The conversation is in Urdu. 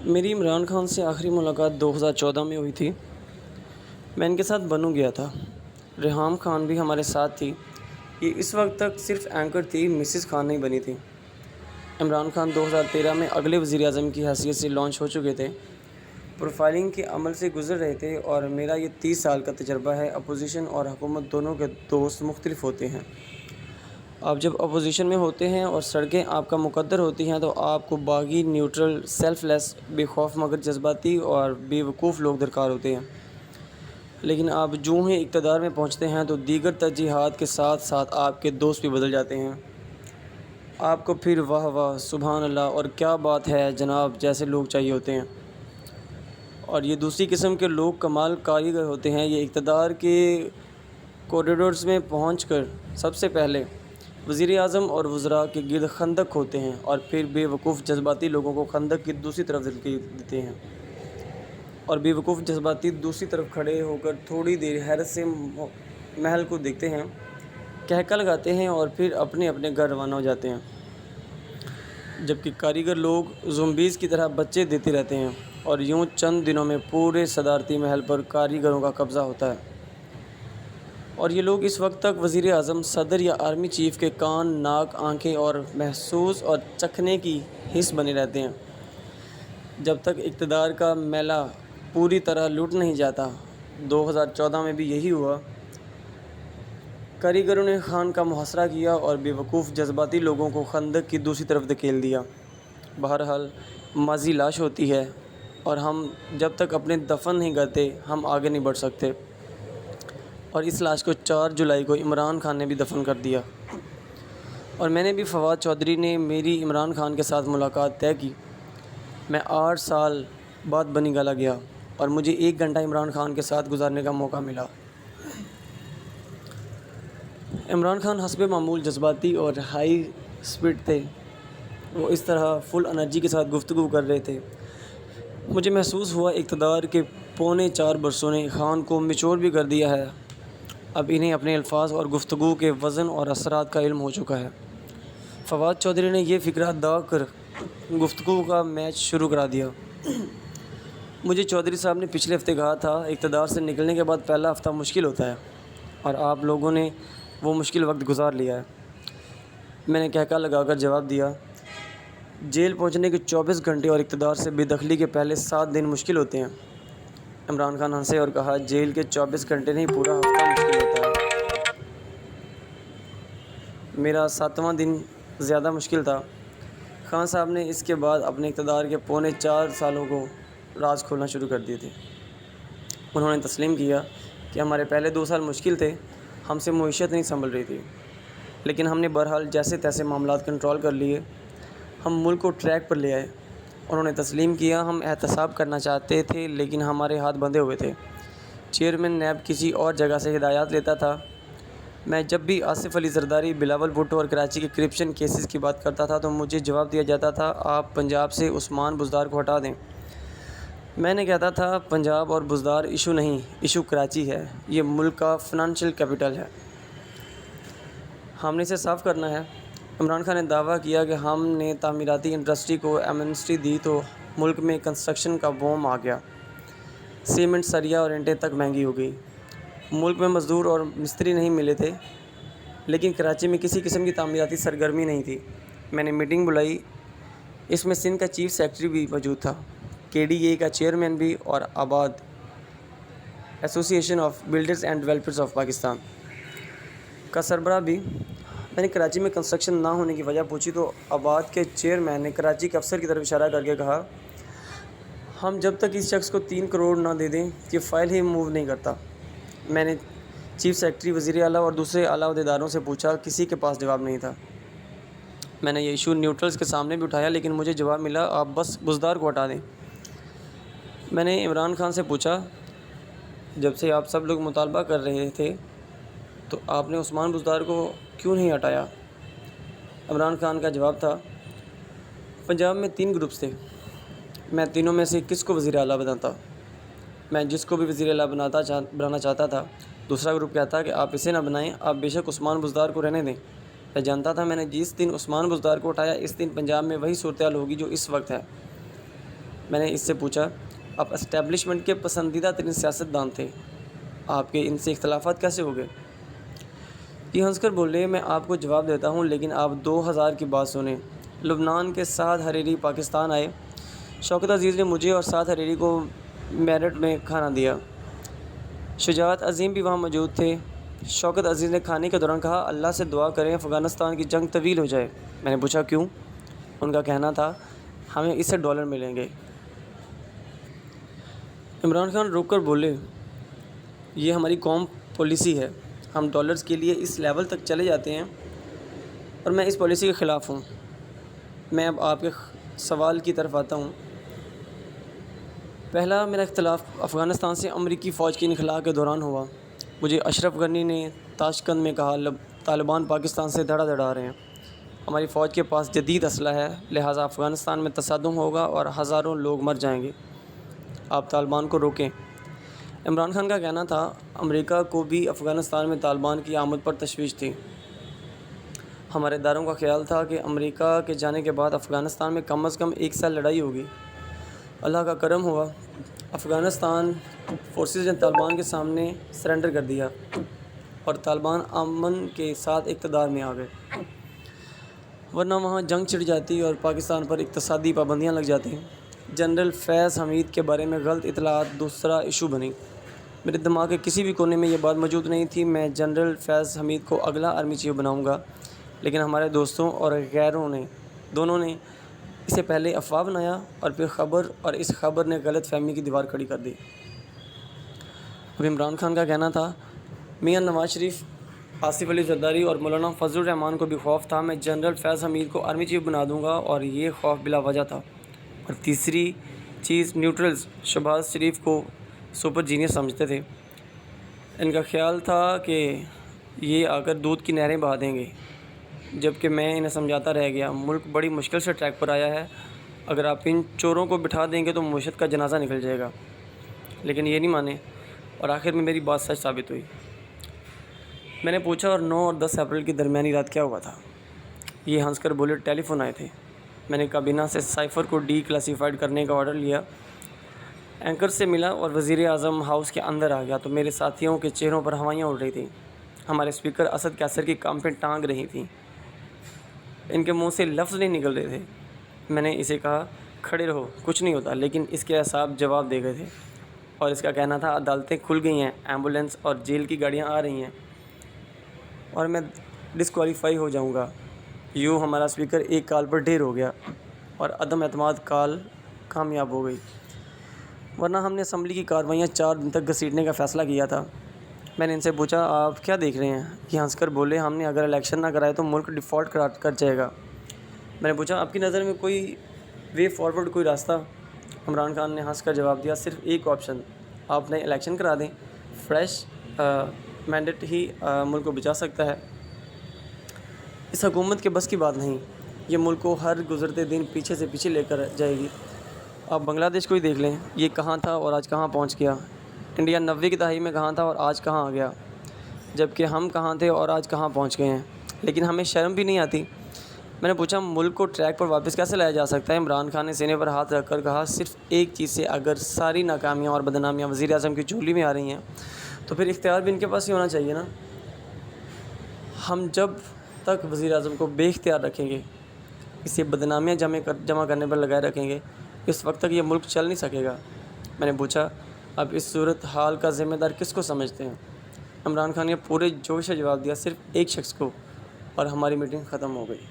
میری عمران خان سے آخری ملاقات 2014 میں ہوئی تھی۔ میں ان کے ساتھ بنو گیا تھا۔ ریحام خان بھی ہمارے ساتھ تھی۔ یہ اس وقت تک صرف اینکر تھی، مسز خان نہیں بنی تھی۔ عمران خان 2013 میں اگلے وزیر اعظم کی حیثیت سے لانچ ہو چکے تھے، پروفائلنگ کے عمل سے گزر رہے تھے، اور میرا یہ 30 سال کا تجربہ ہے۔ اپوزیشن اور حکومت دونوں کے دوست مختلف ہوتے ہیں۔ آپ جب اپوزیشن میں ہوتے ہیں اور سڑکیں آپ کا مقدر ہوتی ہیں تو آپ کو باغی، نیوٹرل، سیلف لیس، بے خوف مگر جذباتی اور بے وقوف لوگ درکار ہوتے ہیں۔ لیکن آپ جو ہی اقتدار میں پہنچتے ہیں تو دیگر ترجیحات کے ساتھ ساتھ آپ کے دوست بھی بدل جاتے ہیں۔ آپ کو پھر واہ واہ، سبحان اللہ، اور کیا بات ہے جناب جیسے لوگ چاہیے ہوتے ہیں۔ اور یہ دوسری قسم کے لوگ کمال کاریگر ہوتے ہیں۔ یہ اقتدار کے کوریڈورز میں پہنچ کر سب سے پہلے وزیر اعظم اور وزراء کے گرد خندق ہوتے ہیں اور پھر بے وقوف جذباتی لوگوں کو خندق کی دوسری طرف دھکیل دیتے ہیں، اور بے وقوف جذباتی دوسری طرف کھڑے ہو کر تھوڑی دیر حیرت سے محل کو دیکھتے ہیں، کہکہ لگاتے ہیں اور پھر اپنے اپنے گھر روانہ ہو جاتے ہیں، جبکہ کاریگر لوگ زومبیز کی طرح بچے دیتے رہتے ہیں، اور یوں چند دنوں میں پورے صدارتی محل پر کاریگروں کا قبضہ ہوتا ہے۔ اور یہ لوگ اس وقت تک وزیر اعظم، صدر یا آرمی چیف کے کان، ناک، آنکھیں اور محسوس اور چکھنے کی حس بنے رہتے ہیں، جب تک اقتدار کا میلہ پوری طرح لٹ نہیں جاتا۔ 2014 میں بھی یہی ہوا۔ کاریگروں نے خان کا محاصرہ کیا اور بے وقوف جذباتی لوگوں کو خندق کی دوسری طرف دھکیل دیا۔ بہرحال ماضی لاش ہوتی ہے، اور ہم جب تک اپنے دفن نہیں کرتے ہم آگے نہیں بڑھ سکتے۔ اور اس لاش کو 4 جولائی کو عمران خان نے بھی دفن کر دیا، اور میں نے بھی فواد چودھری نے میری عمران خان کے ساتھ ملاقات طے کی۔ میں 8 سال بعد بنی گالہ گیا اور مجھے 1 گھنٹہ عمران خان کے ساتھ گزارنے کا موقع ملا۔ عمران خان حسب معمول جذباتی اور ہائی اسپرٹ تھے۔ وہ اس طرح فل انرجی کے ساتھ گفتگو کر رہے تھے، مجھے محسوس ہوا اقتدار کے پونے 4 برسوں نے خان کو میچور بھی کر دیا ہے۔ اب انہیں اپنے الفاظ اور گفتگو کے وزن اور اثرات کا علم ہو چکا ہے۔ فواد چودھری نے یہ فکرہ داغ کر گفتگو کا میچ شروع کرا دیا۔ مجھے چودھری صاحب نے پچھلے ہفتے کہا تھا، اقتدار سے نکلنے کے بعد پہلا ہفتہ مشکل ہوتا ہے، اور آپ لوگوں نے وہ مشکل وقت گزار لیا ہے۔ میں نے کہکہ لگا کر جواب دیا، جیل پہنچنے کے 24 گھنٹے اور اقتدار سے بے دخلی کے پہلے 7 دن مشکل ہوتے ہیں۔ عمران خان ہنسے اور کہا، جیل کے 24 گھنٹے نہیں، پورا ہفتہ مشکل ہوتا ہے۔ میرا 7واں دن زیادہ مشکل تھا۔ خان صاحب نے اس کے بعد اپنے اقتدار کے پونے 4 سالوں کو راز کھولنا شروع کر دیے تھے۔ انہوں نے تسلیم کیا کہ ہمارے پہلے 2 سال مشکل تھے، ہم سے معیشت نہیں سنبھل رہی تھی، لیکن ہم نے بہرحال جیسے تیسے معاملات کنٹرول کر لیے، ہم ملک کو ٹریک پر لے آئے۔ انہوں نے تسلیم کیا، ہم احتساب کرنا چاہتے تھے لیکن ہمارے ہاتھ بندھے ہوئے تھے۔ چیئرمین نیب کسی اور جگہ سے ہدایات لیتا تھا۔ میں جب بھی آصف علی زرداری، بلاول بھٹو اور کراچی کے کرپشن کیسز کی بات کرتا تھا تو مجھے جواب دیا جاتا تھا، آپ پنجاب سے عثمان بزدار کو ہٹا دیں۔ میں نے کہتا تھا، پنجاب اور بزدار ایشو نہیں، ایشو کراچی ہے، یہ ملک کا فنانشل کیپٹل ہے، ہم نے اسے صاف کرنا ہے۔ عمران خان نے دعویٰ کیا کہ ہم نے تعمیراتی انڈسٹری کو ایمنسٹی دی تو ملک میں کنسٹرکشن کا بوم آ گیا، سیمنٹ، سریا اور اینٹیں تک مہنگی ہو گئی، ملک میں مزدور اور مستری نہیں ملے تھے، لیکن کراچی میں کسی قسم کی تعمیراتی سرگرمی نہیں تھی۔ میں نے میٹنگ بلائی، اس میں سندھ کا چیف سیکرٹری بھی موجود تھا، KDA کا چیئرمین بھی، اور آباد ایسوسی ایشن of builders and developers of Pakistan کا سربراہ بھی۔ میں نے کراچی میں کنسٹرکشن نہ ہونے کی وجہ پوچھی تو آباد کے چیئرمین نے کراچی کے افسر کی طرف اشارہ کر کے کہا، ہم جب تک اس شخص کو 3 کروڑ نہ دے دیں کہ فائل ہی موو نہیں کرتا۔ میں نے چیف سیکرٹری، وزیر اعلیٰ اور دوسرے اعلیٰ عہدیداروں سے پوچھا، کسی کے پاس جواب نہیں تھا۔ میں نے یہ ایشو نیوٹرلز کے سامنے بھی اٹھایا لیکن مجھے جواب ملا، آپ بس بزدار کو ہٹا دیں۔ میں نے عمران خان سے پوچھا، جب سے آپ سب لوگ مطالبہ کر رہے تھے تو آپ نے عثمان بزدار کو کیوں نہیں ہٹایا؟ عمران خان کا جواب تھا، پنجاب میں 3 گروپس تھے، میں تینوں میں سے کس کو وزیر اعلیٰ بناتا؟ میں جس کو بھی وزیر اعلیٰ بنانا چاہتا تھا، دوسرا گروپ کہتا کہ آپ اسے نہ بنائیں، آپ بے شک عثمان بزدار کو رہنے دیں۔ میں جانتا تھا میں نے جس دن عثمان بزدار کو اٹھایا اس دن پنجاب میں وہی صورتحال ہوگی جو اس وقت ہے۔ میں نے اس سے پوچھا، آپ اسٹیبلشمنٹ کے پسندیدہ ترین سیاستدان تھے، آپ کے ان سے اختلافات کیسے ہو گئے؟ یہ ہنس کر بولے، میں آپ کو جواب دیتا ہوں، لیکن آپ 2000 کی بات سنیں۔ لبنان کے سعد حریری پاکستان آئے۔ شوکت عزیز نے مجھے اور سعد حریری کو میرٹھ میں کھانا دیا۔ شجاعت عظیم بھی وہاں موجود تھے۔ شوکت عزیز نے کھانے کے دوران کہا، اللہ سے دعا کریں افغانستان کی جنگ طویل ہو جائے۔ میں نے پوچھا کیوں؟ ان کا کہنا تھا، ہمیں اس سے ڈالر ملیں گے۔ عمران خان رک کر بولے، یہ ہماری قوم پالیسی ہے، ہم ڈالرز کے لیے اس لیول تک چلے جاتے ہیں اور میں اس پالیسی کے خلاف ہوں۔ میں اب آپ کے سوال کی طرف آتا ہوں۔ پہلا میرا اختلاف افغانستان سے امریکی فوج کے انخلاء کے دوران ہوا۔ مجھے اشرف غنی نے تاشقند میں کہا، طالبان پاکستان سے دھڑا دھڑا رہے ہیں، ہماری فوج کے پاس جدید اسلحہ ہے، لہٰذا افغانستان میں تصادم ہوگا اور ہزاروں لوگ مر جائیں گے، آپ طالبان کو روکیں۔ عمران خان کا کہنا تھا، امریکہ کو بھی افغانستان میں طالبان کی آمد پر تشویش تھی۔ ہمارے اداروں کا خیال تھا کہ امریکہ کے جانے کے بعد افغانستان میں کم از کم 1 سال لڑائی ہوگی۔ اللہ کا کرم ہوا، افغانستان فورسز نے طالبان کے سامنے سرنڈر کر دیا اور طالبان امن کے ساتھ اقتدار میں آ گئے، ورنہ وہاں جنگ چھڑ جاتی اور پاکستان پر اقتصادی پابندیاں لگ جاتی۔ جنرل فیض حمید کے بارے میں غلط اطلاعات دوسرا ایشو بنی۔ میرے دماغ کے کسی بھی کونے میں یہ بات موجود نہیں تھی، میں جنرل فیض حمید کو اگلا آرمی چیف بناؤں گا، لیکن ہمارے دوستوں اور غیروں نے دونوں نے اسے پہلے افواہ بنایا اور پھر خبر، اور اس خبر نے غلط فہمی کی دیوار کھڑی کر دی۔ اب عمران خان کا کہنا تھا، میاں نواز شریف، آصف علی زرداری اور مولانا فضل الرحمان کو بھی خوف تھا میں جنرل فیض حمید کو آرمی چیف بنا دوں گا، اور یہ خوف بلا وجہ تھا۔ اور تیسری چیز، نیوٹرلز شہباز شریف کو سپر جینئر سمجھتے تھے، ان کا خیال تھا کہ یہ آ کر دودھ کی نہریں بہا دیں گے، جبکہ میں انہیں سمجھاتا رہ گیا، ملک بڑی مشکل سے ٹریک پر آیا ہے، اگر آپ ان چوروں کو بٹھا دیں گے تو معیشت کا جنازہ نکل جائے گا، لیکن یہ نہیں مانے اور آخر میں میری بات سچ ثابت ہوئی۔ میں نے پوچھا، اور 9 اور 10 اپریل کی درمیانی رات کیا ہوا تھا؟ یہ ہنس کر بولے، ٹیلی فون آئے تھے، میں نے کابینہ سے سائفر کو ڈی کلاسیفائڈ کرنے کا آرڈر لیا، اینکر سے ملا اور وزیر اعظم ہاؤس کے اندر آ گیا تو میرے ساتھیوں کے چہروں پر ہوائیاں اڑ رہی تھیں، ہمارے اسپیکر اسد کیسر کی کام پہ ٹانگ رہی تھیں، ان کے منہ سے لفظ نہیں نکل رہے تھے۔ میں نے اسے کہا، کھڑے رہو، کچھ نہیں ہوتا، لیکن اس کے اعصاب جواب دے گئے تھے، اور اس کا کہنا تھا، عدالتیں کھل گئی ہیں، ایمبولینس اور جیل کی گاڑیاں آ رہی ہیں اور میں ڈسکوالیفائی ہو جاؤں گا۔ یوں ہمارا اسپیکر ایک کال پر ڈھیر ہو گیا اور عدم اعتماد کال کامیاب ہو گئی، ورنہ ہم نے اسمبلی کی کارروائیاں 4 دن تک گھسیٹنے کا فیصلہ کیا تھا۔ میں نے ان سے پوچھا، آپ کیا دیکھ رہے ہیں؟ یہ ہنس کر بولے، ہم نے اگر الیکشن نہ کرائے تو ملک ڈیفالٹ کر جائے گا۔ میں نے پوچھا، آپ کی نظر میں کوئی وے فارورڈ، کوئی راستہ؟ عمران خان نے ہنس کر جواب دیا، صرف ایک آپشن، آپ نئے الیکشن کرا دیں، فریش مینڈیٹ ہی ملک کو بچا سکتا ہے۔ اس حکومت کے بس کی بات نہیں، یہ ملک کو ہر گزرتے دن پیچھے سے پیچھے لے کر جائے گی۔ آپ بنگلہ دیش کو ہی دیکھ لیں، یہ کہاں تھا اور آج کہاں پہنچ گیا۔ انڈیا 90 کی دہائی میں کہاں تھا اور آج کہاں آ گیا، جبکہ ہم کہاں تھے اور آج کہاں پہنچ گئے ہیں، لیکن ہمیں شرم بھی نہیں آتی۔ میں نے پوچھا، ملک کو ٹریک پر واپس کیسے لایا جا سکتا ہے؟ عمران خان نے سینے پر ہاتھ رکھ کر کہا، صرف ایک چیز سے، اگر ساری ناکامیاں اور بدنامیاں وزیر اعظم کی جھولی میں آ رہی ہیں تو پھر اختیار بھی ان کے پاس ہی ہونا چاہیے نا۔ ہم جب تک وزیر اعظم کو بے اختیار رکھیں گے، اسے بدنامیاں جمع کرنے پر لگائے رکھیں گے، اس وقت تک یہ ملک چل نہیں سکے گا۔ میں نے پوچھا، اب اس صورت حال کا ذمہ دار کس کو سمجھتے ہیں؟ عمران خان نے پورے جوش سے جواب دیا، صرف ایک شخص کو، اور ہماری میٹنگ ختم ہو گئی۔